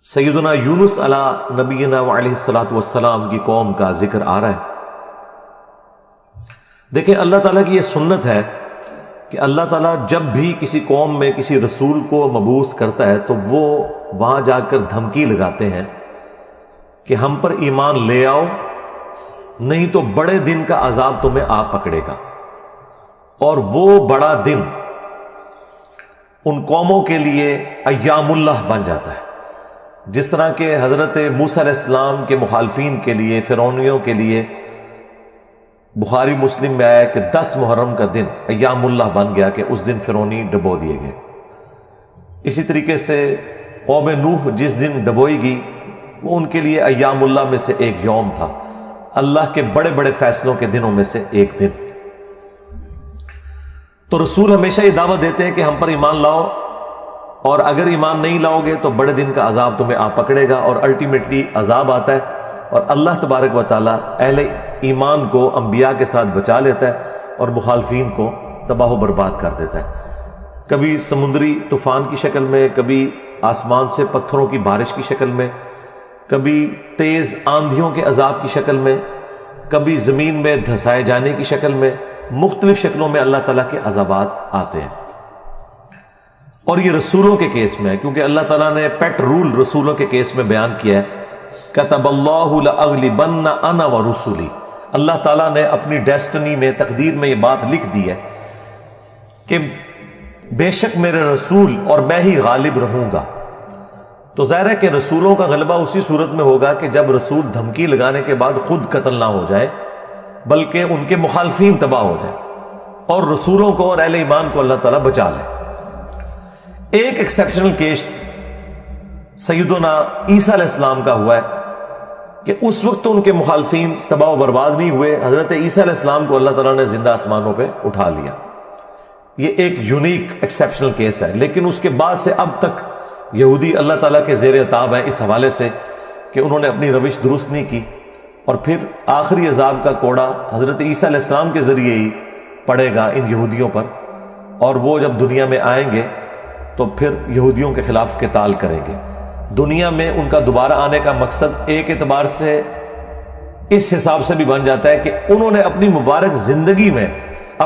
سیدنا یونس علیہ نبینا علیہ الصلوۃ والسلام کی قوم کا ذکر آ رہا ہے۔ دیکھیں اللہ تعالیٰ کی یہ سنت ہے کہ اللہ تعالیٰ جب بھی کسی قوم میں کسی رسول کو مبعوث کرتا ہے تو وہ وہاں جا کر دھمکی لگاتے ہیں کہ ہم پر ایمان لے آؤ، نہیں تو بڑے دن کا عذاب تمہیں آ پکڑے گا۔ اور وہ بڑا دن ان قوموں کے لیے ایام اللہ بن جاتا ہے، جس طرح کہ حضرت موسیٰ علیہ السلام کے مخالفین کے لیے، فرعونیوں کے لیے بخاری مسلم میں آیا کہ 10 محرم کا دن ایام اللہ بن گیا کہ اس دن فرعونی ڈبو دیے گئے۔ اسی طریقے سے قوم نوح جس دن ڈبوئی گئی وہ ان کے لیے ایام اللہ میں سے ایک یوم تھا، اللہ کے بڑے بڑے فیصلوں کے دنوں میں سے ایک دن۔ تو رسول ہمیشہ یہ دعوت دیتے ہیں کہ ہم پر ایمان لاؤ، اور اگر ایمان نہیں لاؤ گے تو بڑے دن کا عذاب تمہیں آ پکڑے گا، اور الٹیمیٹلی عذاب آتا ہے، اور اللہ تبارک و تعالیٰ اہل ایمان کو انبیاء کے ساتھ بچا لیتا ہے اور مخالفین کو تباہ و برباد کر دیتا ہے، کبھی سمندری طوفان کی شکل میں، کبھی آسمان سے پتھروں کی بارش کی شکل میں، کبھی تیز آندھیوں کے عذاب کی شکل میں، کبھی زمین میں دھسائے جانے کی شکل میں، مختلف شکلوں میں اللہ تعالیٰ کے عذابات آتے ہیں۔ اور یہ رسولوں کے کیس میں ہے، کیونکہ اللہ تعالیٰ نے پیٹ رول رسولوں کے کیس میں بیان کیا ہے، کتب اللہ لأغلبن انا ورسلی، اللہ تعالیٰ نے اپنی ڈیسٹنی میں، تقدیر میں یہ بات لکھ دی ہے کہ بے شک میرے رسول اور میں ہی غالب رہوں گا۔ تو ظاہر ہے کہ رسولوں کا غلبہ اسی صورت میں ہوگا کہ جب رسول دھمکی لگانے کے بعد خود قتل نہ ہو جائے بلکہ ان کے مخالفین تباہ ہو جائے اور رسولوں کو اور اہل ایمان کو اللہ تعالیٰ بچا لے۔ ایک ایکسیپشنل کیس سیدنا عیسیٰ علیہ السلام کا ہوا ہے کہ اس وقت تو ان کے مخالفین تباہ و برباد نہیں ہوئے، حضرت عیسیٰ علیہ السلام کو اللہ تعالیٰ نے زندہ آسمانوں پہ اٹھا لیا۔ یہ ایک یونیک ایکسیپشنل کیس ہے، لیکن اس کے بعد سے اب تک یہودی اللہ تعالیٰ کے زیر عتاب ہیں اس حوالے سے کہ انہوں نے اپنی روش درست نہیں کی، اور پھر آخری عذاب کا کوڑا حضرت عیسیٰ علیہ السلام کے ذریعے ہی پڑے گا ان یہودیوں پر، اور وہ جب دنیا میں آئیں گے تو پھر یہودیوں کے خلاف قتال کریں گے۔ دنیا میں ان کا دوبارہ آنے کا مقصد ایک اعتبار سے اس حساب سے بھی بن جاتا ہے کہ انہوں نے اپنی مبارک زندگی میں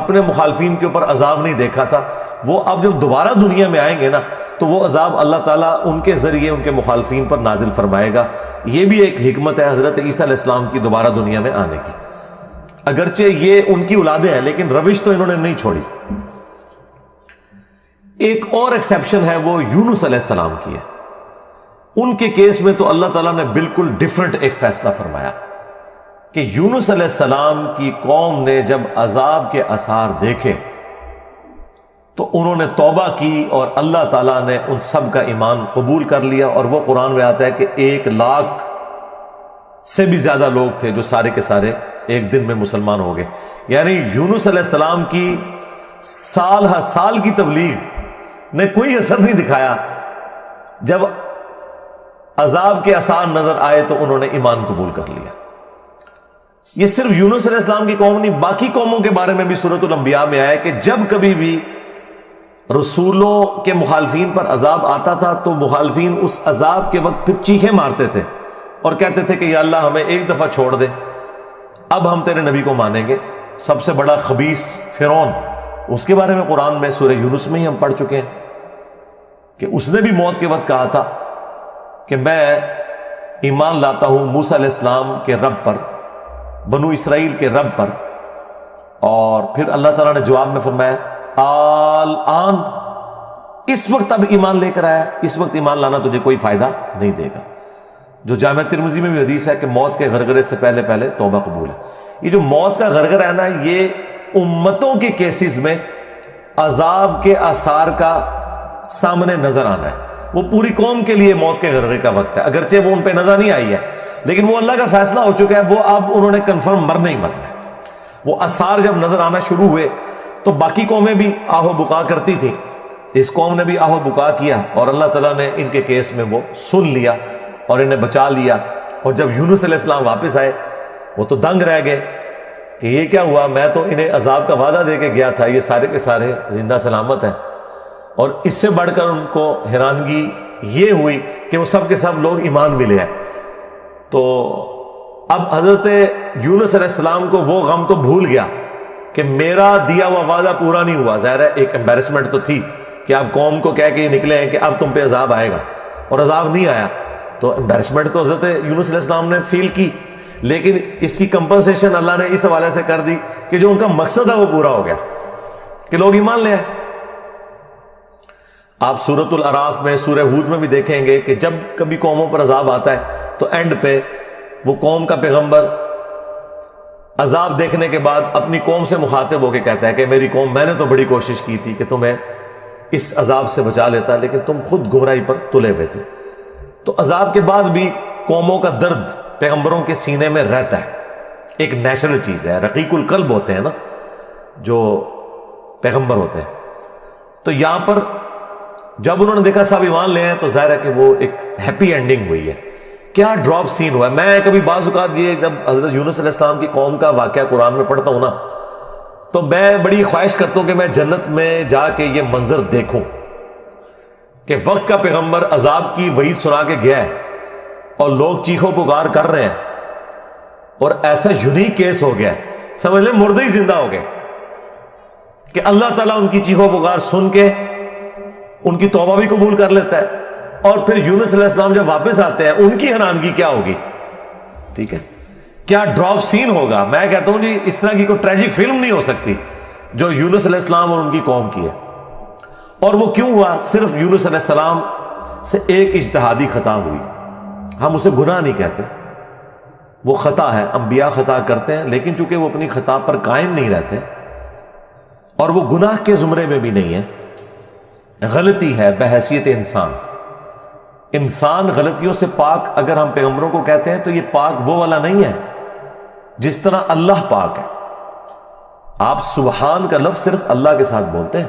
اپنے مخالفین کے اوپر عذاب نہیں دیکھا تھا، وہ اب جب دوبارہ دنیا میں آئیں گے نا تو وہ عذاب اللہ تعالیٰ ان کے ذریعے ان کے مخالفین پر نازل فرمائے گا۔ یہ بھی ایک حکمت ہے حضرت عیسیٰ علیہ السلام کی دوبارہ دنیا میں آنے کی، اگرچہ یہ ان کی اولادیں ہیں لیکن روش تو انہوں نے نہیں چھوڑی۔ ایک اور ایکسیپشن ہے وہ یونس علیہ السلام کی ہے۔ ان کے کیس میں تو اللہ تعالیٰ نے بالکل ڈیفرنٹ ایک فیصلہ فرمایا کہ یونس علیہ السلام کی قوم نے جب عذاب کے آثار دیکھے تو انہوں نے توبہ کی، اور اللہ تعالیٰ نے ان سب کا ایمان قبول کر لیا، اور وہ قرآن میں آتا ہے کہ 1,00,000 سے بھی زیادہ لوگ تھے جو سارے کے سارے ایک دن میں مسلمان ہو گئے۔ یعنی یونس علیہ السلام کی سال ہر سال کی تبلیغ نے کوئی اثر نہیں دکھایا، جب عذاب کے آثار نظر آئے تو انہوں نے ایمان قبول کر لیا۔ یہ صرف یونس علیہ السلام کی قوم نہیں، باقی قوموں کے بارے میں بھی سورۃ الانبیاء میں آیا کہ جب کبھی بھی رسولوں کے مخالفین پر عذاب آتا تھا تو مخالفین اس عذاب کے وقت پھر چیخیں مارتے تھے اور کہتے تھے کہ یا اللہ ہمیں ایک دفعہ چھوڑ دے، اب ہم تیرے نبی کو مانیں گے۔ سب سے بڑا خبیث فرعون، اس کے بارے میں قرآن میں سورہ یونس میں ہی ہم پڑھ چکے ہیں کہ اس نے بھی موت کے وقت کہا تھا کہ میں ایمان لاتا ہوں موسیٰ علیہ السلام کے رب پر، بنو اسرائیل کے رب پر، اور پھر اللہ تعالیٰ نے جواب میں فرمایا آن، اس وقت اب ایمان لے کر آیا، اس وقت ایمان لانا تجھے کوئی فائدہ نہیں دے گا۔ جو جامع ترمذی میں بھی حدیث ہے کہ موت کے غرغرے سے پہلے پہلے توبہ قبول ہے۔ یہ جو موت کا غرغرہ ہے نا، یہ امتوں کے کیسز میں عذاب کے آثار کا سامنے نظر آنا ہے۔ وہ پوری قوم کے لیے موت کے غرغرے کا وقت ہے، اگرچہ وہ ان پہ نظر نہیں آئی ہے لیکن وہ اللہ کا فیصلہ ہو چکا ہے، وہ اب انہوں نے کنفرم مرنا ہی مرنا ہے۔ وہ آثار جب نظر آنا شروع ہوئے تو باقی قومیں بھی آہو بکا کرتی تھیں، اس قوم نے بھی آہو بکا کیا، اور اللہ تعالیٰ نے ان کے کیس میں وہ سن لیا اور انہیں بچا لیا۔ اور جب یونس علیہ السلام واپس آئے وہ تو دنگ رہ گئے کہ یہ کیا ہوا، میں تو انہیں عذاب کا وعدہ دے کے گیا تھا، یہ سارے کے سارے زندہ سلامت ہیں۔ اور اس سے بڑھ کر ان کو حیرانگی یہ ہوئی کہ وہ سب کے سب لوگ ایمان بھی لے آئے۔ تو اب حضرت یونس علیہ السلام کو وہ غم تو بھول گیا کہ میرا دیا ہوا وعدہ پورا نہیں ہوا۔ ظاہر ہے ایک امبیرسمنٹ تو تھی کہ آپ قوم کو کہہ کے یہ نکلے ہیں کہ اب تم پہ عذاب آئے گا، اور عذاب نہیں آیا، تو امبیرسمنٹ تو حضرت یونس علیہ السلام نے فیل کی، لیکن اس کی کمپنسیشن اللہ نے اس حوالے سے کر دی کہ جو ان کا مقصد ہے وہ پورا ہو گیا کہ لوگ ایمان لے آئے۔ آپ سورۃ الاعراف میں، سورہ ہود میں بھی دیکھیں گے کہ جب کبھی قوموں پر عذاب آتا ہے تو اینڈ پہ وہ قوم کا پیغمبر عذاب دیکھنے کے بعد اپنی قوم سے مخاطب ہو کے کہتا ہے کہ میری قوم، میں نے تو بڑی کوشش کی تھی کہ تمہیں اس عذاب سے بچا لیتا، لیکن تم خود گمراہی پر تلے ہوئے تھے۔ تو عذاب کے بعد بھی قوموں کا درد پیغمبروں کے سینے میں رہتا ہے، ایک نیچرل چیز ہے، رقیق القلب ہوتے ہیں نا جو پیغمبر ہوتے ہیں۔ تو یہاں پر جب انہوں نے دیکھا صاحب ایمان لے ہیں تو ظاہر ہے کہ وہ ایک ہیپی اینڈنگ ہوئی ہے۔ کیا ڈراپ سین ہوا ہے۔ میں کبھی بعض اوقات یہ جب حضرت یونس علیہ السلام کی قوم کا واقعہ قرآن میں پڑھتا ہوں نا تو میں بڑی خواہش کرتا ہوں کہ میں جنت میں جا کے یہ منظر دیکھوں کہ وقت کا پیغمبر عذاب کی وعید سنا کے گیا ہے اور لوگ چیخو پکار کر رہے ہیں، اور ایسا یونیک کیس ہو گیا ہے، سمجھ لیں مردے ہی زندہ ہو گئے کہ اللہ تعالیٰ ان کی چیخو پکار سن کے ان کی توبہ بھی قبول کر لیتا ہے، اور پھر یونس علیہ السلام جب واپس آتے ہیں ان کی حیرانگی کیا ہوگی، ٹھیک ہے، کیا ڈراپ سین ہوگا۔ میں کہتا ہوں جی اس طرح کی کوئی ٹریجک فلم نہیں ہو سکتی جو یونس علیہ السلام اور ان کی قوم کی ہے۔ اور وہ کیوں ہوا؟ صرف یونس علیہ السلام سے ایک اجتہادی خطا ہوئی۔ ہم اسے گناہ نہیں کہتے، وہ خطا ہے، انبیاء خطا کرتے ہیں، لیکن چونکہ وہ اپنی خطا پر قائم نہیں رہتے اور وہ گناہ کے زمرے میں بھی نہیں ہے، غلطی ہے بحیثیت انسان۔ انسان غلطیوں سے پاک اگر ہم پیغمبروں کو کہتے ہیں تو یہ پاک وہ والا نہیں ہے جس طرح اللہ پاک ہے۔ آپ سبحان کا لفظ صرف اللہ کے ساتھ بولتے ہیں،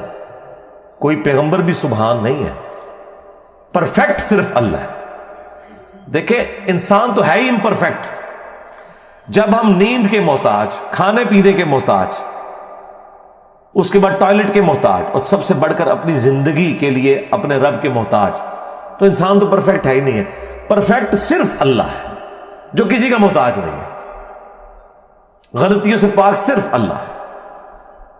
کوئی پیغمبر بھی سبحان نہیں ہے، پرفیکٹ صرف اللہ ہے۔ دیکھیں انسان تو ہے ہی امپرفیکٹ۔ جب ہم نیند کے محتاج، کھانے پینے کے محتاج، اس کے بعد ٹوائلٹ کے محتاج، اور سب سے بڑھ کر اپنی زندگی کے لیے اپنے رب کے محتاج، تو انسان تو پرفیکٹ ہے ہی نہیں ہے۔ پرفیکٹ صرف اللہ ہے جو کسی کا محتاج نہیں ہے، غلطیوں سے پاک صرف اللہ ہے،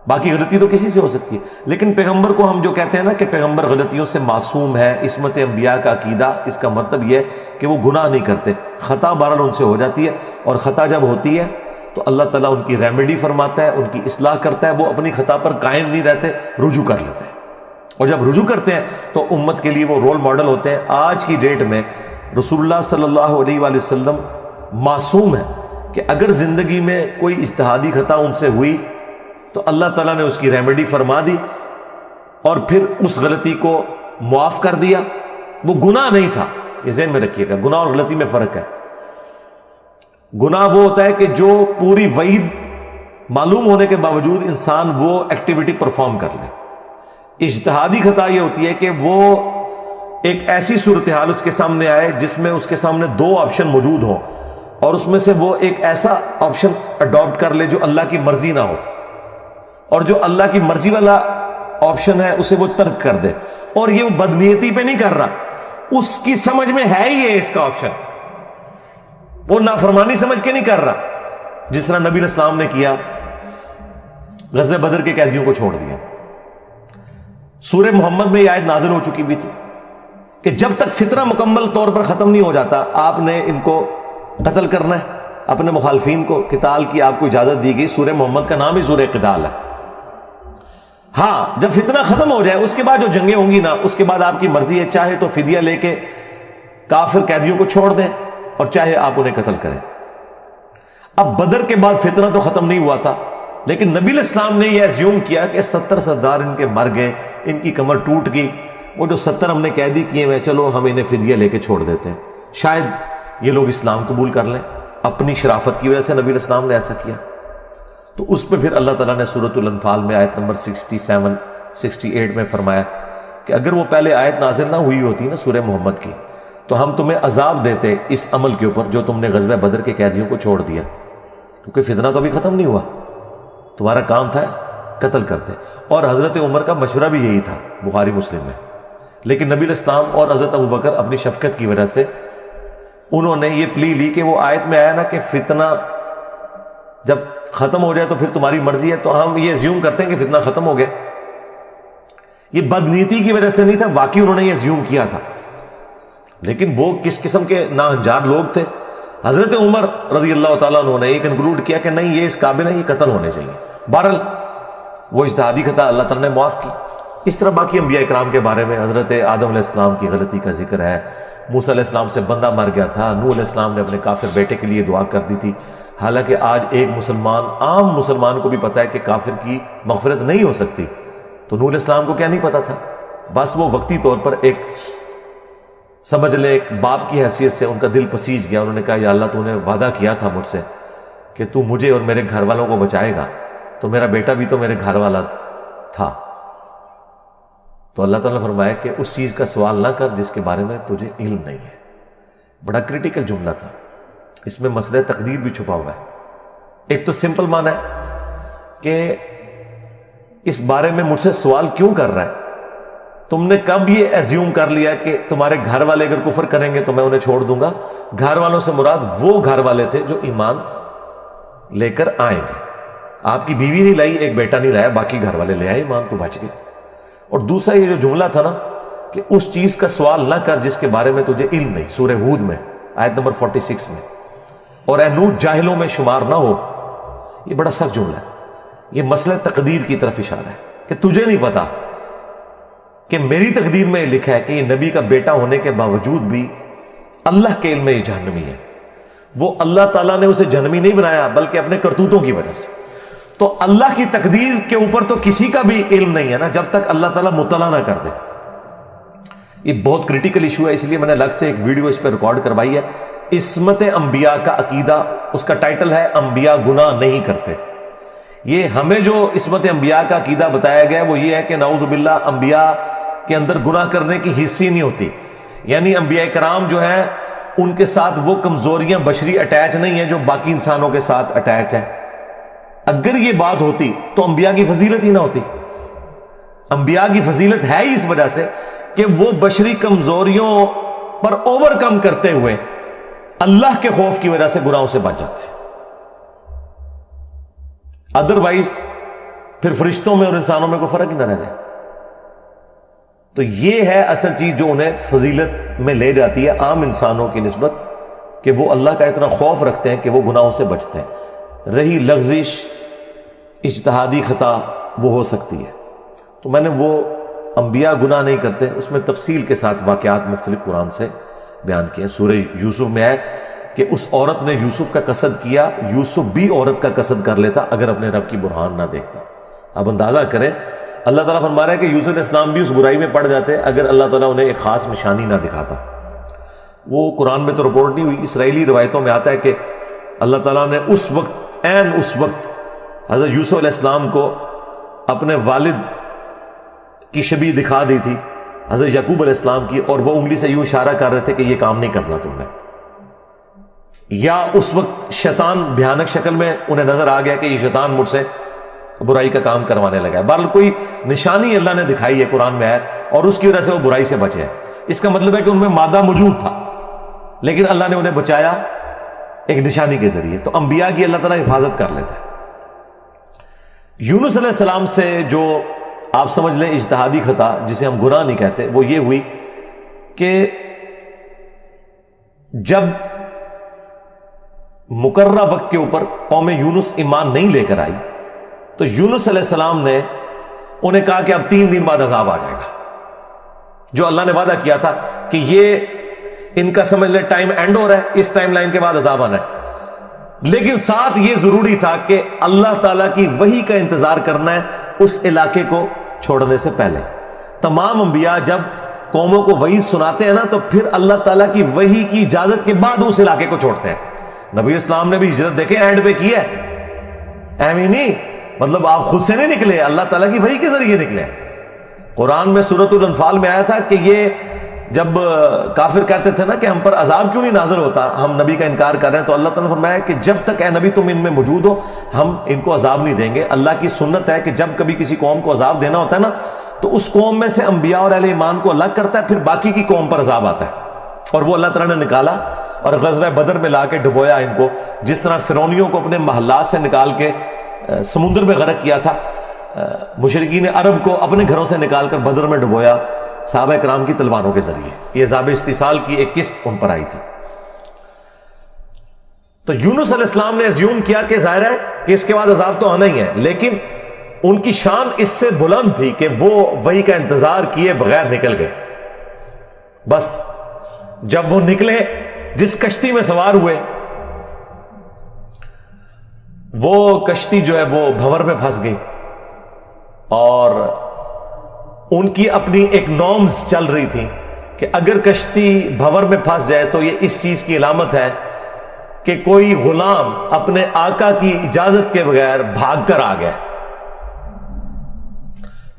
باقی غلطی تو کسی سے ہو سکتی ہے۔ لیکن پیغمبر کو ہم جو کہتے ہیں نا کہ پیغمبر غلطیوں سے معصوم ہے، عصمت انبیاء کا عقیدہ، اس کا مطلب یہ ہے کہ وہ گناہ نہیں کرتے، خطا بہرحال ان سے ہو جاتی ہے، اور خطا جب ہوتی ہے تو اللہ تعالیٰ ان کی ریمیڈی فرماتا ہے، ان کی اصلاح کرتا ہے، وہ اپنی خطا پر قائم نہیں رہتے، رجوع کر لیتے ہیں، اور جب رجوع کرتے ہیں تو امت کے لیے وہ رول ماڈل ہوتے ہیں۔ آج کی ڈیٹ میں رسول اللہ صلی اللہ علیہ وآلہ وسلم معصوم ہے کہ اگر زندگی میں کوئی اجتہادی خطا ان سے ہوئی تو اللہ تعالیٰ نے اس کی ریمیڈی فرما دی اور پھر اس غلطی کو معاف کر دیا۔ وہ گناہ نہیں تھا، یہ ذہن میں رکھیے گا، گناہ اور غلطی میں فرق ہے۔ گناہ وہ ہوتا ہے کہ جو پوری وعید معلوم ہونے کے باوجود انسان وہ ایکٹیویٹی پرفارم کر لے۔ اجتہادی خطا یہ ہوتی ہے کہ وہ ایک ایسی صورتحال اس کے سامنے آئے جس میں اس کے سامنے دو آپشن موجود ہوں، اور اس میں سے وہ ایک ایسا آپشن اڈاپٹ کر لے جو اللہ کی مرضی نہ ہو، اور جو اللہ کی مرضی والا آپشن ہے اسے وہ ترک کر دے۔ اور یہ وہ بدنیتی پہ نہیں کر رہا، اس کی سمجھ میں ہے ہی ہے اس کا آپشن، وہ نافرمانی سمجھ کے نہیں کر رہا، جس طرح نبی علیہ السلام نے کیا، غزوہ بدر کے قیدیوں کو چھوڑ دیا۔ سورہ محمد میں یہ آیت نازل ہو چکی بھی تھی کہ جب تک فتنہ مکمل طور پر ختم نہیں ہو جاتا آپ نے ان کو قتل کرنا ہے، اپنے مخالفین کو قتال کی آپ کو اجازت دی گئی۔ سورہ محمد کا نام ہی سورہ قتال ہے۔ ہاں جب فتنہ ختم ہو جائے اس کے بعد جو جنگیں ہوں گی نا، اس کے بعد آپ کی مرضی ہے، چاہے تو فدیہ لے کے کافر قیدیوں کو چھوڑ دیں اور چاہے آپ انہیں قتل کریں۔ اب بدر کے بعد فتنہ تو ختم نہیں ہوا تھا، لیکن نبی علیہ السلام نے یہ ایزیوم کیا کہ 70 سردار ان کے مر گئے، ان کی کمر ٹوٹ گئی، وہ جو 70 ہم نے قیدی کیے ہوئے چلو ہم انہیں فدیہ لے کے چھوڑ دیتے ہیں، شاید یہ لوگ اسلام قبول کر لیں۔ اپنی شرافت کی وجہ سے نبی علیہ السلام نے ایسا کیا۔ تو اس پہ پھر اللہ تعالیٰ نے سورۃ الانفال میں آیت نمبر 67 68 میں فرمایا کہ اگر وہ پہلے آیت نازل نہ ہوئی ہوتی نا سورہ محمد کی تو ہم تمہیں عذاب دیتے اس عمل کے اوپر جو تم نے غزوہ بدر کے قیدیوں کو چھوڑ دیا، کیونکہ فتنہ تو ابھی ختم نہیں ہوا، تمہارا کام تھا قتل کرتے۔ اور حضرت عمر کا مشورہ بھی یہی تھا، بخاری مسلم میں، لیکن نبی علیہ السلام اور حضرت ابوبکر اپنی شفقت کی وجہ سے انہوں نے یہ پلی لی کہ وہ آیت میں آیا نا کہ فتنہ جب ختم ہو جائے تو پھر تمہاری مرضی ہے، تو ہم یہ زیوم کرتے ہیں کہ فتنہ ختم ہو گیا. یہ بدنیتی کی وجہ سے نہیں تھا، واقعی انہوں نے یہ زیوم کیا تھا. لیکن وہ کس قسم کے ناہنجار لوگ تھے. حضرت عمر رضی اللہ تعالیٰ عنہ نے یہ کنکلوڈ کیا کہ نہیں، یہ اس قابل ہے، یہ قتل ہونے چاہیے. بہرحال وہ اجتہادی خطا اللہ تعالیٰ نے معاف کی. اس طرح باقی انبیاء کرام کے بارے میں حضرت آدم علیہ السلام کی غلطی کا ذکر ہے. موسیٰ علیہ السلام سے بندہ مر گیا تھا، نوح علیہ السلام نے اپنے کافر بیٹے کے لیے دعا کر دی تھی. حالانکہ آج ایک مسلمان، عام مسلمان کو بھی پتا ہے کہ کافر کی مغفرت نہیں ہو سکتی. تو نوح علیہ السلام کو کیا نہیں پتا تھا؟ بس وہ وقتی طور پر ایک سمجھ لیں ایک باپ کی حیثیت سے ان کا دل پسیج گیا. انہوں نے کہا یا اللہ تو نے وعدہ کیا تھا مجھ سے کہ تو مجھے اور میرے گھر والوں کو بچائے گا، تو میرا بیٹا بھی تو میرے گھر والا تھا. تو اللہ تعالیٰ نے فرمایا کہ اس چیز کا سوال نہ کر جس کے بارے میں تجھے علم نہیں ہے. بڑا کریٹیکل جملہ تھا، اس میں مسئلہ تقدیر بھی چھپا ہوا ہے. ایک تو سمپل معنی ہے کہ اس بارے میں مجھ سے سوال کیوں کر رہا ہے؟ تم نے کب یہ ایزیوم کر لیا کہ تمہارے گھر والے اگر کفر کریں گے تو میں انہیں چھوڑ دوں گا؟ گھر والوں سے مراد وہ گھر والے تھے جو ایمان لے کر آئیں گے. آپ کی بیوی نہیں لائی، ایک بیٹا نہیں لایا، باقی گھر والے لے آئے، ایمان تو بچ گئے. اور دوسرا یہ جو جملہ تھا نا کہ اس چیز کا سوال نہ کر جس کے بارے میں تجھے علم نہیں، سورہ ہود میں آیت نمبر 46 میں، اور اے نوح جاہلوں میں شمار نہ ہو. یہ بڑا سخت جملہ ہے. یہ مسئلہ تقدیر کی طرف اشارہ ہے کہ تجھے نہیں پتا کہ میری تقدیر میں لکھا ہے کہ یہ نبی کا بیٹا ہونے کے باوجود بھی اللہ کے علم میں یہ جہنمی ہے. وہ اللہ تعالیٰ نے اسے جہنمی نہیں بنایا بلکہ اپنے کرتوتوں کی وجہ سے. تو اللہ کی تقدیر کے اوپر تو کسی کا بھی علم نہیں ہے نا جب تک اللہ تعالیٰ مطلع نہ کر دے. یہ بہت کریٹیکل ایشو ہے، اس لیے میں نے الگ سے ایک ویڈیو اس پہ ریکارڈ کروائی ہے. عصمت انبیاء کا عقیدہ، اس کا ٹائٹل ہے انبیاء گناہ نہیں کرتے. یہ ہمیں جو عصمت انبیاء کا عقیدہ بتایا گیا وہ یہ ہے کہ نعوذ باللہ انبیاء کے اندر گناہ کرنے کی حص ہی نہیں ہوتی. یعنی انبیاء کرام جو ہیں ان کے ساتھ وہ کمزوریاں بشری اٹیچ نہیں ہیں جو باقی انسانوں کے ساتھ اٹیچ ہیں. اگر یہ بات ہوتی تو انبیاء کی فضیلت ہی نہ ہوتی. انبیاء کی فضیلت ہے ہی اس وجہ سے کہ وہ بشری کمزوریوں پر اوور کم کرتے ہوئے اللہ کے خوف کی وجہ سے گناہوں سے بچ جاتے ہیں. ادروائز پھر فرشتوں میں اور انسانوں میں کوئی فرق ہی نہ رہ جائے. تو یہ ہے اصل چیز جو انہیں فضیلت میں لے جاتی ہے عام انسانوں کی نسبت، کہ وہ اللہ کا اتنا خوف رکھتے ہیں کہ وہ گناہوں سے بچتے ہیں. رہی لغزش اجتہادی خطا وہ ہو سکتی ہے. تو میں نے وہ انبیاء گناہ نہیں کرتے اس میں تفصیل کے ساتھ واقعات مختلف قرآن سے بیان کیے. سورہ یوسف میں ہے کہ اس عورت نے یوسف کا قصد کیا، یوسف بھی عورت کا قصد کر لیتا اگر اپنے رب کی برہان نہ دیکھتا. اب اندازہ کریں، اللہ تعالیٰ فرما رہا ہے کہ یوسف علیہ السلام بھی اس برائی میں پڑ جاتے اگر اللہ تعالیٰ انہیں ایک خاص نشانی نہ دکھاتا. وہ قرآن میں تو رپورٹ نہیں ہوئی، اسرائیلی روایتوں میں آتا ہے کہ اللہ تعالیٰ نے اس وقت حضرت یوسف علیہ السلام کو اپنے والد کی شبیہ دکھا دی تھی، حضرت یعقوب علیہ السلام کی، اور وہ انگلی سے یوں اشارہ کر رہے تھے کہ یہ کام نہیں کرنا تم نے. یا اس وقت شیطان بھیانک شکل میں انہیں نظر آ گیا کہ یہ شیطان مجھ سے برائی کا کام کروانے لگا ہے. بہرحال کوئی نشانی اللہ نے دکھائی ہے قرآن میں ہے اور اس کی وجہ سے وہ برائی سے بچے ہیں. اس کا مطلب ہے کہ ان میں مادہ موجود تھا لیکن اللہ نے انہیں بچایا ایک نشانی کے ذریعے. تو انبیاء کی اللہ تعالیٰ حفاظت کر لیتا ہے. یونس علیہ السلام سے جو آپ سمجھ لیں اجتہادی خطا جسے ہم گناہ نہیں کہتے وہ یہ ہوئی کہ جب مقررہ وقت کے اوپر قوم یونس ایمان نہیں لے کر آئی تو یونس علیہ السلام نے انہیں کہا کہ اب 3 دن بعد عذاب آ جائے گا. جو اللہ نے وعدہ کیا تھا کہ یہ ان کا سمجھ لیں ٹائم اینڈ ہو رہا ہے، اس ٹائم لائن کے بعد عذاب آنا ہے. لیکن ساتھ یہ ضروری تھا کہ اللہ تعالیٰ کی وحی کا انتظار کرنا ہے اس علاقے کو چھوڑنے سے پہلے. تمام انبیاء جب قوموں کو وحی سناتے ہیں نا تو پھر اللہ تعالیٰ کی وحی کی اجازت کے بعد اس علاقے کو چھوڑتے ہیں. نبی اسلام نے بھی ہجرت دیکھیں اینڈ پہ کی ہے، ایویں نہیں، مطلب آپ خود سے نہیں نکلے، اللہ تعالیٰ کی وحی کے ذریعے نکلے. قرآن میں سورۃ الانفال میں آیا تھا کہ یہ جب کافر کہتے تھے نا کہ ہم پر عذاب کیوں نہیں نازل ہوتا، ہم نبی کا انکار کر رہے ہیں، تو اللہ تعالیٰ نے فرمایا کہ جب تک اے نبی تم ان میں موجود ہو ہم ان کو عذاب نہیں دیں گے. اللہ کی سنت ہے کہ جب کبھی کسی قوم کو عذاب دینا ہوتا ہے نا تو اس قوم میں سے انبیاء اور اہل ایمان کو الگ کرتا ہے، پھر باقی کی قوم پر عذاب آتا ہے، اور وہ اللہ تعالیٰ نے نکالا اور غزوہ بدر میں لا کے ڈبویا ان کو، جس طرح فرعونیوں کو اپنے محلات سے نکال کے سمندر میں غرق کیا تھا، مشرکین عرب کو اپنے گھروں سے نکال کر بدر میں ڈبویا صحابہ کرام کی تلواروں کے ذریعے۔ یہ عذاب استیصال کی ایک قسط ان پر آئی تھی۔ تو یونس علیہ السلام نے اسیوم کیا کہ ظاہر ہے کہ اس کے بعد عذاب تو آنا ہی ہے، لیکن ان کی شان اس سے بلند تھی کہ وہ وحی کا انتظار کیے بغیر نکل گئے۔ بس جب وہ نکلے، جس کشتی میں سوار ہوئے، وہ کشتی جو ہے وہ بھنور میں پھنس گئی، اور ان کی اپنی ایک نارمز چل رہی تھی کہ اگر کشتی بھنور میں پھنس جائے تو یہ اس چیز کی علامت ہے کہ کوئی غلام اپنے آقا کی اجازت کے بغیر بھاگ کر آ گیا۔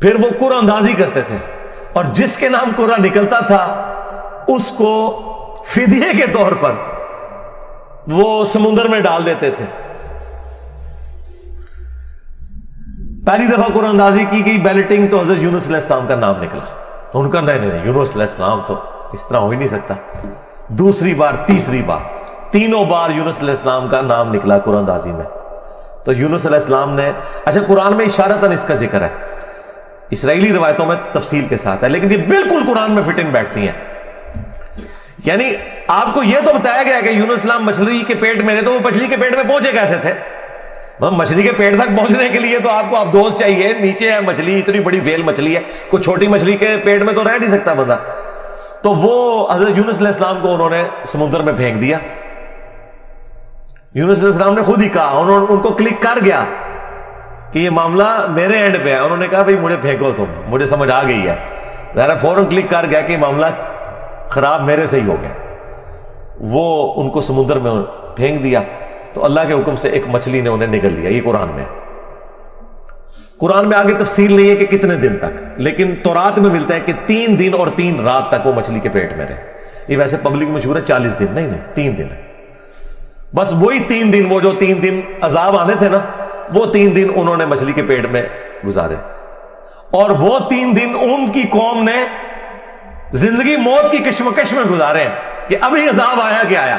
پھر وہ قرعہ اندازی کرتے تھے، اور جس کے نام قرعہ نکلتا تھا اس کو فدیے کے طور پر وہ سمندر میں ڈال دیتے تھے۔ پہلی دفعہ قرعہ اندازی کی گئی، بیلٹنگ، تو حضرت یونس علیہ السلام کا نام نکلا۔ ان کا نہیں، یونس علیہ السلام تو اس طرح ہو ہی نہیں سکتا۔ دوسری بار، تیسری بار، تینوں بار یونس علیہ السلام کا نام نکلا قرعہ اندازی میں۔ تو یونس علیہ السلام نے، اچھا قرآن میں اشارتاً اس کا ذکر ہے، اسرائیلی روایتوں میں تفصیل کے ساتھ ہے، لیکن یہ بالکل قرآن میں فٹ ان بیٹھتی ہیں۔ یعنی آپ کو یہ تو بتایا گیا کہ یونس السلام مچھلی کے پیٹ میں رہے، تو وہ مچھلی کے پیٹ میں پہنچے کیسے تھے؟ مچھلی کے پیٹ تک پہنچنے کے لیے تو آپ کو اب دوست چاہیے، نیچے ہے مچھلی، اتنی بڑی ویل مچھلی ہے، کوئی چھوٹی مچھلی کے پیٹ میں تو رہ نہیں سکتا بندہ۔ تو وہ حضرت یونس علیہ السلام کو انہوں نے سمندر میں پھینک دیا۔ یونس علیہ السلام نے خود ہی کہا، ان کو کلک کر گیا کہ یہ معاملہ میرے اینڈ پہ ہے۔ انہوں نے کہا بھائی مجھے پھینکو، تم، مجھے سمجھ آ گئی ہے۔ ذرا فوراً کلک کر گیا کہ معاملہ خراب میرے سے ہی ہو گیا۔ وہ ان کو سمندر میں پھینک دیا، تو اللہ کے حکم سے ایک مچھلی نے انہیں نگل لیا۔ یہ قرآن میں آگے تفصیل نہیں ہے کہ کتنے دن تک، لیکن تورات میں ملتا ہے کہ 3 دن اور 3 رات تک وہ مچھلی کے پیٹ میں رہے۔ یہ ویسے پبلک مشہور ہے 40 دن، نہیں 3 دن ہے۔ بس وہی 3 دن، وہ جو 3 دن عذاب آنے تھے نا، وہ 3 دن انہوں نے مچھلی کے پیٹ میں گزارے، اور وہ 3 دن ان کی قوم نے زندگی موت کی کشمکش میں گزارے ہیں کہ ابھی عذاب آیا کہ آیا۔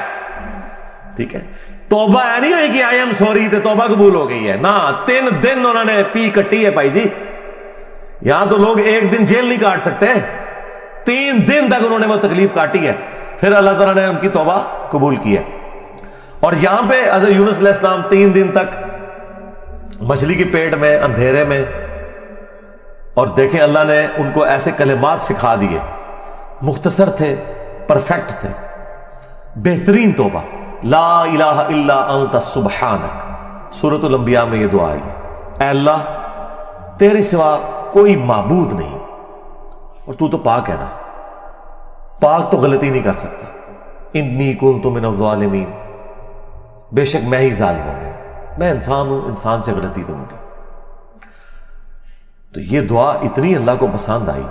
ٹھیک ہے، توبہ نہیں ہوئی کہ آئی ایم سوری تے توبہ قبول ہو گئی ہے، نہ 3 دن انہوں نے پی کٹی ہے بھائی جی۔ یہاں تو لوگ 1 دن جیل نہیں کاٹ سکتے، 3 دن تک انہوں نے وہ تکلیف کاٹی ہے، پھر اللہ تعالیٰ نے ان کی توبہ قبول کی ہے۔ اور یہاں پہ حضرت یونس علیہ السلام 3 دن تک مچھلی کے پیٹ میں، اندھیرے میں، اور دیکھیں اللہ نے ان کو ایسے کلمات سکھا دیے، مختصر تھے، پرفیکٹ تھے، بہترین توبہ، لا الہ الا انت سبحانک۔ سورۃ الانبیاء میں یہ دعا آئی ہے، اے اللہ تیرے سوا کوئی معبود نہیں، اور تو پاک ہے نا، پاک تو غلطی نہیں کر سکتا۔ انی کنت من الظالمین، بے شک میں ہی ظالم ہوں، میں انسان ہوں، انسان سے غلطی تو ہوگی۔ تو یہ دعا اتنی اللہ کو پسند آئی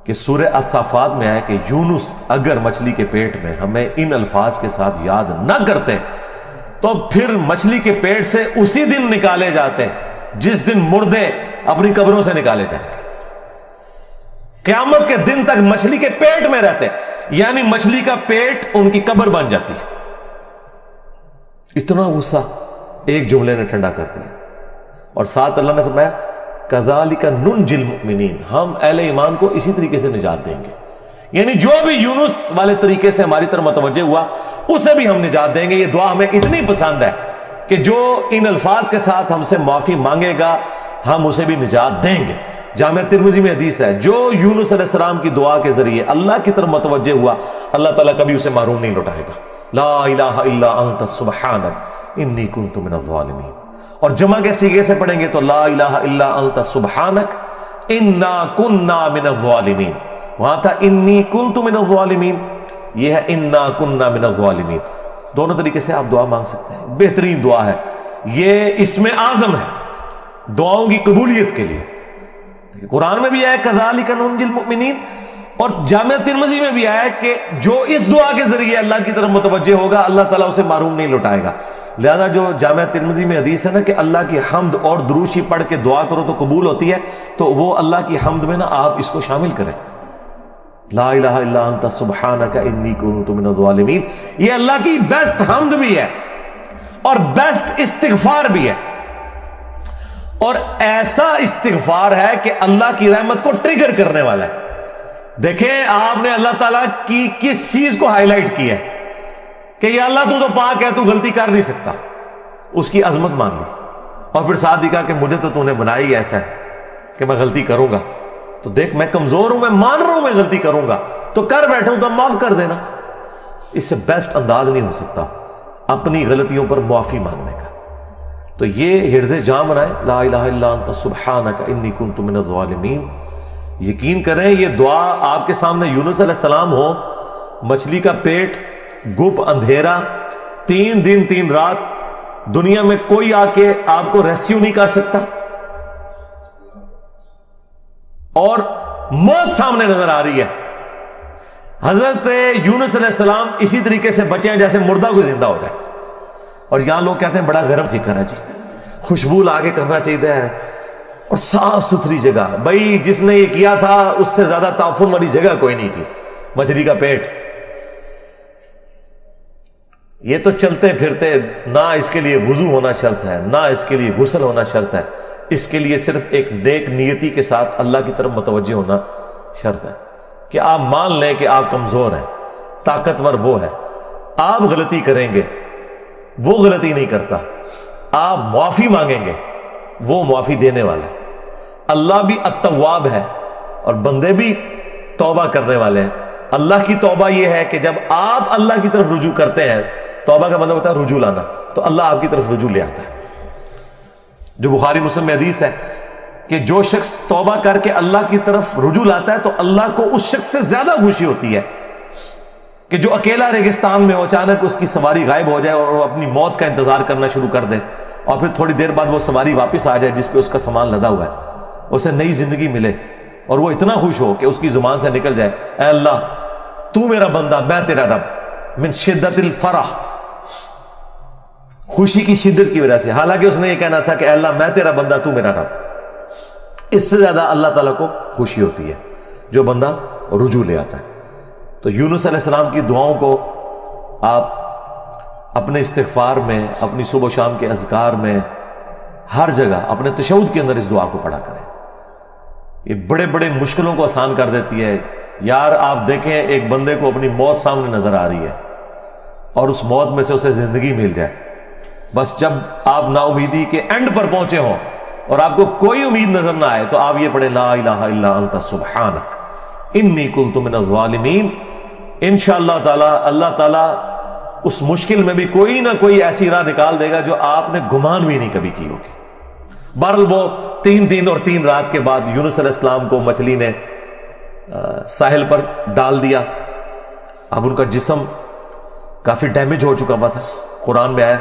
کہ سورہ الصافات میں آیا کہ یونس اگر مچھلی کے پیٹ میں ہمیں ان الفاظ کے ساتھ یاد نہ کرتے تو پھر مچھلی کے پیٹ سے اسی دن نکالے جاتے جس دن مردے اپنی قبروں سے نکالے جائیں گے۔ قیامت کے دن تک مچھلی کے پیٹ میں رہتے، یعنی مچھلی کا پیٹ ان کی قبر بن جاتی۔ اتنا غصہ ایک جملے نے ٹھنڈا کر دیا، اور ساتھ اللہ نے فرمایا کذالک ننجی المؤمنین، ہم اہل ایمان کو اسی طریقے سے نجات دیں گے۔ یعنی جو بھی یونس والے طریقے سے ہماری طرف متوجہ ہوا اسے بھی ہم نجات دیں گے۔ یہ دعا ہمیں اتنی پسند ہے کہ جو ان الفاظ کے ساتھ ہم سے معافی مانگے گا ہم اسے بھی نجات دیں گے۔ جامع ترمذی میں حدیث ہے، جو یونس علیہ السلام کی دعا کے ذریعے اللہ کی طرف متوجہ ہوا اللہ تعالیٰ کبھی اسے محروم نہیں لوٹائے گا۔ لا الہ الا انت سبحانک انی کنت من الظالمین، اور جمع کے سیغے سے پڑھیں گے تو لا الہ الا انت سبحانک انا کننا من الظالمین۔ وہاں تھا انی کنت من الظالمین، یہ ہے انا کننا من الظالمین۔ دونوں طریقے سے آپ دعا مانگ سکتے ہیں، بہترین دعا ہے یہ، اسم اعظم ہے دعاؤں کی قبولیت کے لیے۔ قرآن میں بھی آیا کذالک ننجی المؤمنین، اور جامع ترمذی میں بھی آیا کہ جو اس دعا کے ذریعے اللہ کی طرف متوجہ ہوگا اللہ تعالیٰ اسے محروم نہیں لوٹائے گا۔ لہذا جو جامعہ ترمذی میں حدیث ہے نا کہ اللہ کی حمد اور دروشی پڑھ کے دعا کرو تو قبول ہوتی ہے، تو وہ اللہ کی حمد میں نا آپ اس کو شامل کریں، لا الہ الا انت سبحانک انی کنت من الظالمین۔ یہ اللہ کی بیسٹ حمد بھی ہے اور بیسٹ استغفار بھی ہے، اور ایسا استغفار ہے کہ اللہ کی رحمت کو ٹریگر کرنے والا ہے۔ دیکھیں آپ نے اللہ تعالیٰ کی کس چیز کو ہائی لائٹ کی ہے کہ یہ اللہ تو پاک ہے، تو غلطی کر نہیں سکتا، اس کی عظمت مان لی، اور پھر ساتھ ہی کہا کہ مجھے تو نے بنایا ہی ایسا ہے کہ میں غلطی کروں گا، تو دیکھ میں کمزور ہوں، میں مان رہا ہوں میں غلطی کروں گا، تو کر بیٹھا ہوں تو معاف کر دینا۔ اس سے بیسٹ انداز نہیں ہو سکتا اپنی غلطیوں پر معافی مانگنے کا۔ تو یہ حرز جاں بنائیں، لا الہ الا انت سبحانک انی کنت من الظالمین۔ یقین کریں یہ دعا آپ کے سامنے یونس علیہ السلام ہو، مچھلی کا پیٹ، گپ اندھیرا، 3 دن 3 رات، دنیا میں کوئی آ کے آپ کو ریسکیو نہیں کر سکتا، اور موت سامنے نظر آ رہی ہے۔ حضرت یونس علیہ السلام اسی طریقے سے بچے ہیں جیسے مردہ کو زندہ ہو جائے، اور یہاں لوگ کہتے ہیں بڑا گرم سیکھنا ہے جی، خوشبو لا کے کرنا چاہیے ہے، اور صاف ستھری جگہ۔ بھائی جس نے یہ کیا تھا اس سے زیادہ تعفن والی جگہ کوئی نہیں تھی، مچھلی کا پیٹ۔ یہ تو چلتے پھرتے، نہ اس کے لیے وضو ہونا شرط ہے، نہ اس کے لیے غسل ہونا شرط ہے، اس کے لیے صرف ایک نیک نیتی کے ساتھ اللہ کی طرف متوجہ ہونا شرط ہے کہ آپ مان لیں کہ آپ کمزور ہیں، طاقتور وہ ہے، آپ غلطی کریں گے وہ غلطی نہیں کرتا، آپ معافی مانگیں گے وہ معافی دینے والا ہے۔ اللہ بھی التواب ہے اور بندے بھی توبہ کرنے والے ہیں۔ اللہ کی توبہ یہ ہے کہ جب آپ اللہ کی طرف رجوع کرتے ہیں، توبہ کا مطلب ہوتا ہے رجوع لانا، تو اللہ آپ کی طرف رجوع لے آتا ہے۔ جو بخاری مسلم میں حدیث ہے کہ جو شخص توبہ کر کے اللہ کی طرف رجوع لاتا ہے تو اللہ کو اس شخص سے زیادہ خوشی ہوتی ہے کہ جو اکیلا ریگستان میں ہو، اچانک اس کی سواری غائب ہو جائے اور وہ اپنی موت کا انتظار کرنا شروع کر دے، اور پھر تھوڑی دیر بعد وہ سواری واپس آ جائے جس پہ اس کا سامان لدا ہوا ہے، اسے نئی زندگی ملے، اور وہ اتنا خوش ہو کہ اس کی زبان سے نکل جائے، اے اللہ تو میرا بندہ میں تیرا رب، من شدت الفرح، خوشی کی شدت کی وجہ سے، حالانکہ اس نے یہ کہنا تھا کہ اے اللہ میں تیرا بندہ تو میرا رب۔ اس سے زیادہ اللہ تعالیٰ کو خوشی ہوتی ہے جو بندہ رجوع لے آتا ہے۔ تو یونس علیہ السلام کی دعاؤں کو آپ اپنے استغفار میں، اپنی صبح و شام کے اذکار میں، ہر جگہ اپنے تشہد کے اندر اس دعا کو پڑھا کریں۔ یہ بڑے بڑے مشکلوں کو آسان کر دیتی ہے۔ یار آپ دیکھیں ایک بندے کو اپنی موت سامنے نظر آ رہی ہے اور اس موت میں سے اسے زندگی مل جائے، بس جب آپ نا امیدی کے اینڈ پر پہنچے ہوں اور آپ کو کوئی امید نظر نہ آئے تو آپ یہ پڑھیں، لا الہ الا انت سبحانک انی کنت من الظالمین۔ انشاءاللہ تعالی اللہ تعالیٰ اس مشکل میں بھی کوئی نہ کوئی ایسی راہ نکال دے گا جو آپ نے گمان بھی نہیں کبھی کی ہوگی۔ بہرحال وہ 3 دن اور 3 رات کے بعد یونس علیہ السلام کو مچھلی نے ساحل پر ڈال دیا۔ اب ان کا جسم کافی ڈیمیج ہو چکا ہوا تھا۔ قرآن میں آیا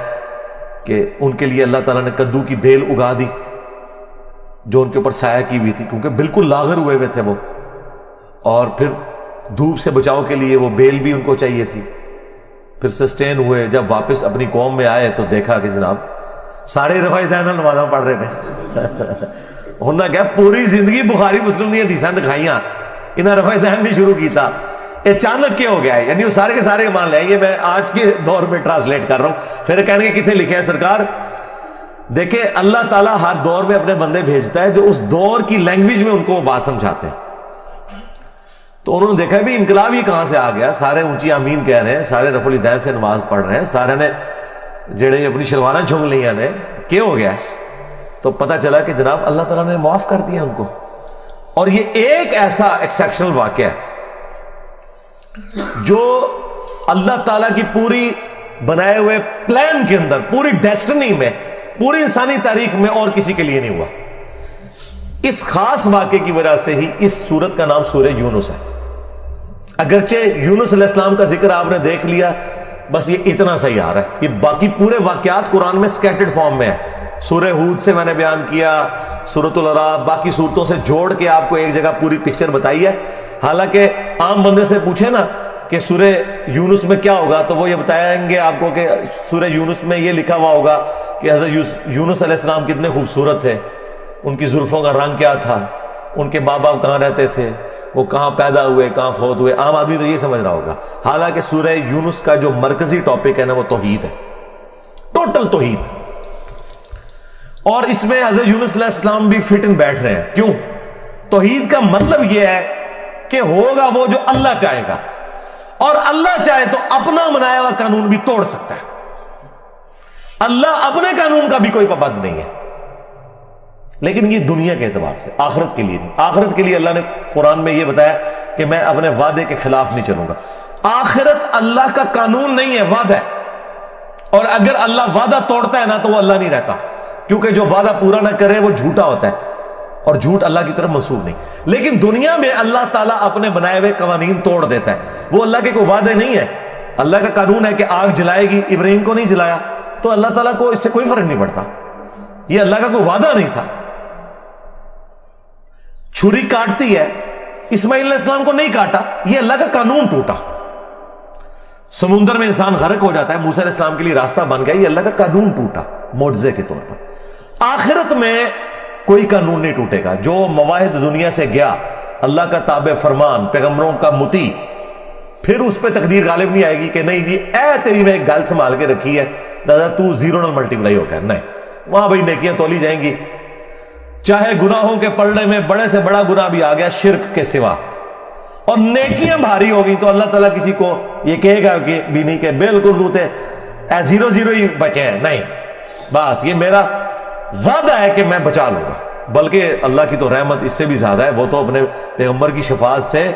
کہ ان کے لیے اللہ تعالیٰ نے کدو کی بیل اگا دی جو ان کے اوپر سایہ کی ہوئی تھی، کیونکہ بالکل لاغر ہوئے ہوئے تھے وہ، اور پھر دھوپ سے بچاؤ کے لیے وہ بیل بھی ان کو چاہیے تھی۔ پھر سسٹین ہوئے، جب واپس اپنی قوم میں آئے تو دیکھا کہ جناب سارے رفع دین نمازاں پڑھ رہے ہیں۔ انہوں نے کہا پوری زندگی بخاری مسلم دی حدیثاں دکھائیاں، انہیں رفع دین نہیں شروع کیتا، اچانک کیا ہو گیا ہے؟ یعنی وہ سارے کے سارے مان لیں، یہ میں آج کے دور میں ٹرانسلیٹ کر رہا ہوں۔ پھر کہنے کے کتنے لکھے ہیں سرکار؟ دیکھیں اللہ تعالیٰ ہر دور میں اپنے بندے بھیجتا ہے جو اس دور کی لینگویج میں ان کو بات سمجھاتے ہیں۔ تو انہوں نے دیکھا بھی انقلاب یہ کہاں سے آ گیا، سارے اونچی آمین کہہ رہے ہیں، سارے رفع الدین سے نماز پڑھ رہے ہیں، سارے نے جڑے اپنی شلواریں چھنگ لیا نے، کیا ہو گیا؟ تو پتہ چلا کہ جناب اللہ تعالیٰ نے معاف کر دیا ان کو۔ اور یہ ایک ایسا ایکسیپشنل واقعہ ہے جو اللہ تعالیٰ کی پوری بنائے ہوئے پلان کے اندر، پوری ڈیسٹنی میں، پوری انسانی تاریخ میں اور کسی کے لیے نہیں ہوا۔ اس خاص واقعے کی وجہ سے ہی اس سورت کا نام سورہ یونس ہے۔ اگرچہ یونس علیہ السلام کا ذکر آپ نے دیکھ لیا، بس یہ اتنا صحیح آ رہا ہے، یہ باقی پورے واقعات قرآن میں سکیٹرڈ فارم میں ہے۔ سورہ ہود سے میں نے بیان کیا، سورۃ الاعراف، باقی صورتوں سے جوڑ کے آپ کو ایک جگہ پوری پکچر بتائی ہے۔ حالانکہ عام بندے سے پوچھے نا کہ سورہ یونس میں کیا ہوگا، تو وہ یہ بتائیں گے آپ کو کہ سورہ یونس میں یہ لکھا ہوا ہوگا کہ حضرت یونس علیہ السلام کتنے خوبصورت تھے، ان کی زلفوں کا رنگ کیا تھا، ان کے باپ کہاں رہتے تھے، وہ کہاں پیدا ہوئے، کہاں فوت ہوئے۔ عام آدمی تو یہ سمجھ رہا ہوگا، حالانکہ سورہ یونس کا جو مرکزی ٹاپک ہے نا وہ توحید ہے، ٹوٹل توحید۔ اور اس میں حضرت یونس علیہ السلام بھی فٹ ان بیٹھ رہے ہیں۔ کیوں؟ توحید کا مطلب یہ ہے کہ ہوگا وہ جو اللہ چاہے گا، اور اللہ چاہے تو اپنا بنایا ہوا قانون بھی توڑ سکتا ہے۔ اللہ اپنے قانون کا بھی کوئی پابند نہیں ہے، لیکن یہ دنیا کے اعتبار سے، آخرت کے لیے نہیں۔ آخرت کے لیے اللہ نے قرآن میں یہ بتایا کہ میں اپنے وعدے کے خلاف نہیں چلوں گا۔ آخرت اللہ کا قانون نہیں ہے، وعدہ ہے، اور اگر اللہ وعدہ توڑتا ہے نا تو وہ اللہ نہیں رہتا، کیونکہ جو وعدہ پورا نہ کرے وہ جھوٹا ہوتا ہے، اور جھوٹ اللہ کی طرف منسوب نہیں۔ لیکن دنیا میں اللہ تعالیٰ اپنے بنائے ہوئے قوانین توڑ دیتا ہے، وہ اللہ کے کوئی وعدے نہیں ہے۔ اللہ کا قانون ہے کہ آگ جلائے گی، ابراہیم کو نہیں جلایا، تو اللہ تعالیٰ کو اس سے کوئی فرق نہیں پڑتا، یہ اللہ کا کوئی وعدہ نہیں تھا۔ چھری کاٹتی ہے، اسماعیل علیہ السلام کو نہیں کاٹا، یہ اللہ کا قانون ٹوٹا۔ سمندر میں انسان غرق ہو جاتا ہے، موسیٰ علیہ السلام کے لیے راستہ بن گیا، یہ اللہ کا قانون ٹوٹا معجزے کے طور پر۔ آخرت میں کوئی قانون نہیں ٹوٹے گا۔ جو مواہد دنیا سے گیا، اللہ کا تابع فرمان، پیغمبروں کا مطیع، پھر اس پہ تقدیر غالب نہیں آئے گی کہ نہیں جی اے تیری میں ایک گل سنبھال کے رکھی ہے دادا، تو زیرو نہ ملٹیپلائی ہو گیا، نہیں، وہاں بھائی نیکیاں تولی جائیں گی، چاہے گناہوں کے پلڑے میں بڑے سے بڑا گناہ بھی آ گیا شرک کے سوا، اور نیکیاں بھاری ہو گئی، تو اللہ تعالیٰ کسی کو یہ کہے گا کہ بھی نہیں کہ بالکل دوتے اے زیرو زیرو ہی بچے ہیں، نہیں، بس یہ میرا وعدہ ہے کہ میں بچا لوں گا۔ بلکہ اللہ کی تو رحمت اس سے بھی زیادہ ہے، وہ تو اپنے پیغمبر کی شفاعت سے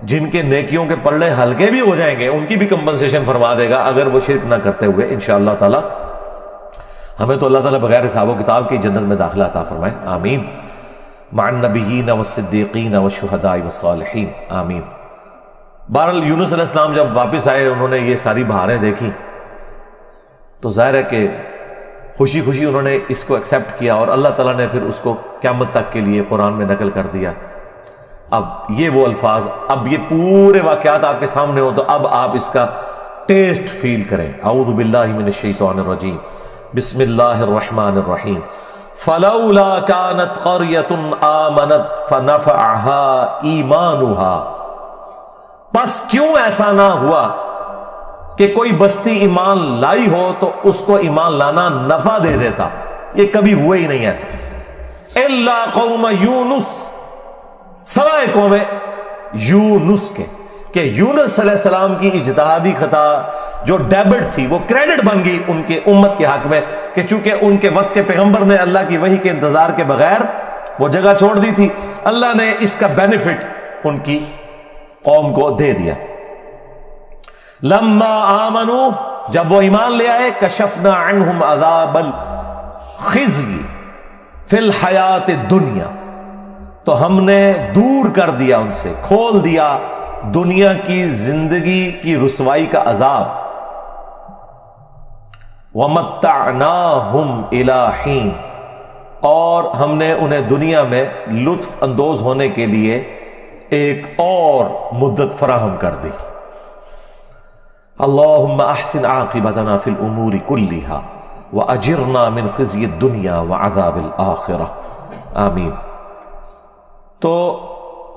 جن کے نیکیوں کے پلڑے ہلکے بھی ہو جائیں گے ان کی بھی کمپنسیشن فرما دے گا، اگر وہ شرک نہ کرتے ہوئے، انشاءاللہ تعالی۔ ہمیں تو اللہ تعالیٰ بغیر حساب و کتاب کی جنت میں داخلہ عطا فرمائے، آمین، مع النبیین والصدیقین والشہداء والصالحین، آمین۔ بہرحال یونس علیہ السلام جب واپس آئے، انہوں نے یہ ساری بہاریں دیکھی، تو ظاہر ہے کہ خوشی خوشی انہوں نے اس کو ایکسیپٹ کیا، اور اللہ تعالیٰ نے پھر اس کو قیامت تک کے لیے قرآن میں نقل کر دیا۔ اب یہ وہ الفاظ، اب یہ پورے واقعات آپ کے سامنے ہو تو اب آپ اس کا ٹیسٹ فیل کریں۔ اعوذ باللہ من الشیطان الرجیم، بسم اللہ الرحمن الرحیم۔ فلولا كانت قرية آمنت فنفعها ایمانها، پس کیوں ایسا نہ ہوا کہ کوئی بستی ایمان لائی ہو تو اس کو ایمان لانا نفع دے دیتا، یہ کبھی ہوا ہی نہیں ایسا۔ الا قوم یونس، سوائے قوم یونس کے، کہ یونس علیہ السلام کی اجتہادی خطا جو ڈیبٹ تھی وہ کریڈٹ بن گئی ان کے امت کے حق میں، کہ چونکہ ان کے وقت کے پیغمبر نے اللہ کی وحی کے انتظار کے بغیر وہ جگہ چھوڑ دی تھی، اللہ نے اس کا بینیفٹ ان کی قوم کو دے دیا۔ لما آمنوا، جب وہ ایمان لے آئے، کشفنا عنہم عذاب الخزي فی الحیات الدنیا، تو ہم نے دور کر دیا ان سے، کھول دیا دنیا کی زندگی کی رسوائی کا عذاب، وَمَتَّعْنَاهُمْ إِلَىٰ حِينٍ، اور ہم نے انہیں دنیا میں لطف اندوز ہونے کے لیے ایک اور مدت فراہم کر دی۔ اللہم احسن عاقبتنا فی الامور کلہا واجرنا من خزی الدنیا وعذاب الآخرہ، آمین۔ تو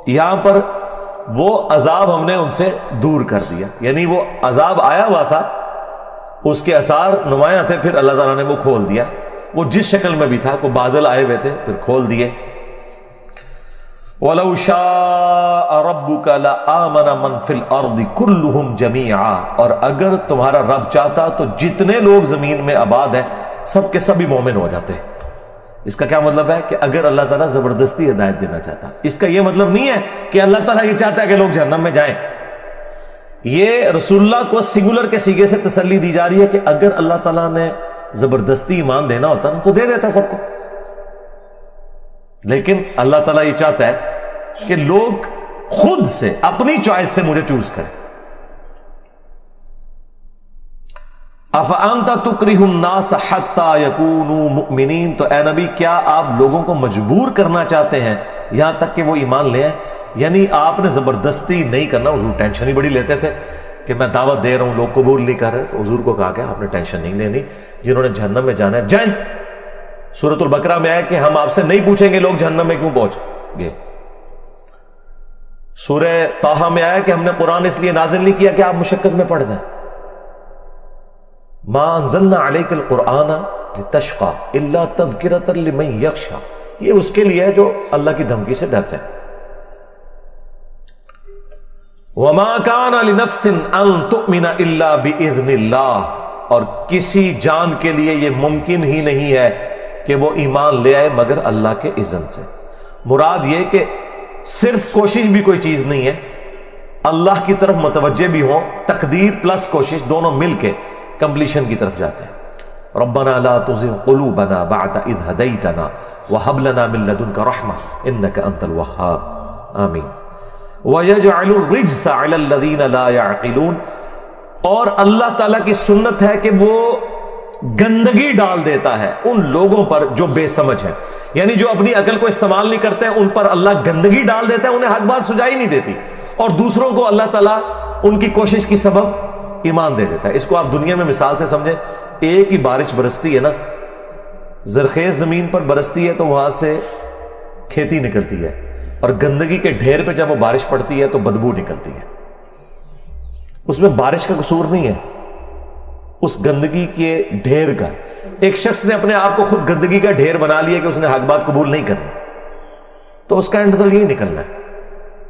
یہاں پر وہ عذاب ہم نے ان سے دور کر دیا، یعنی وہ عذاب آیا ہوا تھا، اس کے اثار نمایاں تھے، پھر اللہ تعالیٰ نے وہ کھول دیا، وہ جس شکل میں بھی تھا، کوئی بادل آئے ہوئے تھے پھر کھول دیے۔ وَلَوْ شَاءَ رَبُّكَ لَآمَنَ مَنْ فِي الْأَرْضِ كُلُّهُمْ جَمِيعًا، اور اگر تمہارا رب چاہتا تو جتنے لوگ زمین میں آباد ہیں سب کے سبھی مومن ہو جاتے۔ اس کا کیا مطلب ہے کہ اگر اللہ تعالیٰ زبردستی ہدایت دینا چاہتا، اس کا یہ مطلب نہیں ہے کہ اللہ تعالیٰ یہ چاہتا ہے کہ لوگ جہنم میں جائیں، یہ رسول اللہ کو سنگولر کے سیغے سے تسلی دی جا رہی ہے کہ اگر اللہ تعالیٰ نے زبردستی ایمان دینا ہوتا نا تو دے دیتا سب کو، لیکن اللہ تعالیٰ یہ چاہتا ہے کہ لوگ خود سے اپنی چوائس سے مجھے چوز کریں۔ افانت تکرہ الناس حتی یکونوا مؤمنین، تو اے نبی کیا آپ لوگوں کو مجبور کرنا چاہتے ہیں یہاں تک کہ وہ ایمان لے آئیں. یعنی آپ نے زبردستی نہیں کرنا. حضور ٹینشن ہی بڑی لیتے تھے کہ میں دعوت دے رہا ہوں لوگ قبول نہیں کر رہے, تو حضور کو کہا کہ آپ نے ٹینشن نہیں لینی, جنہوں نے جہنم میں جانا ہے جائیں. سورۃ البقرہ میں آیا کہ ہم آپ سے نہیں پوچھیں گے لوگ جہنم میں کیوں پہنچ گئے. سورہ طٰہٰ میں آیا کہ ہم نے قرآن اس لیے نازل نہیں کیا کہ آپ مشقت میں پڑ جائیں. ما انزلنا علیک القرآن لتشقى الا تذکرۃ لمن یخشی, یہ اس کے لیے ہے جو اللہ کی دھمکی سے ڈرتا ہے. وما كان لنفس ان تؤمن الا باذن اللہ, اور کسی جان کے لیے یہ ممکن ہی نہیں ہے کہ وہ ایمان لے آئے مگر اللہ کے اذن سے. مراد یہ کہ صرف کوشش بھی کوئی چیز نہیں ہے, اللہ کی طرف متوجہ بھی ہوں, تقدیر پلس کوشش دونوں مل کے کمپلیشن کی طرف جاتے ہیں. ربنا لا تزغ قلوبنا بعد اذ هديتنا وهب لنا من لدنك رحمة انك انت الوهاب. آمین. وَيَجْعَلُ الرِّجْسَ عَلَى الَّذِينَ لَا يَعْقِلُونَ, اور اللہ تعالیٰ کی سنت ہے کہ وہ گندگی ڈال دیتا ہے ان لوگوں پر جو بے سمجھ ہیں. یعنی جو اپنی عقل کو استعمال نہیں کرتے ان پر اللہ گندگی ڈال دیتا ہے, انہیں حق بات سجائی نہیں دیتی, اور دوسروں کو اللہ تعالیٰ ان کی کوشش کی سبب ایمان دے دیتا ہے. اس کو آپ دنیا میں مثال سے سمجھیں. ایک ہی بارش برستی ہے نا, زرخیز زمین پر برستی ہے تو وہاں سے کھیتی نکلتی ہے, اور گندگی کے ڈھیر پہ جب وہ بارش پڑتی ہے تو بدبو نکلتی ہے. اس میں بارش کا قصور نہیں ہے, اس گندگی کے ڈھیر کا. ایک شخص نے اپنے آپ کو خود گندگی کا ڈھیر بنا لیا کہ اس نے حق بات قبول نہیں کرنی, تو اس کا اینڈ رزلٹ یہی نکلنا ہے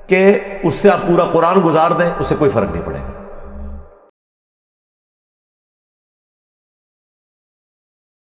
کہ اس سے آپ پورا قرآن گزار دیں, اسے کوئی فرق نہیں پڑے گا.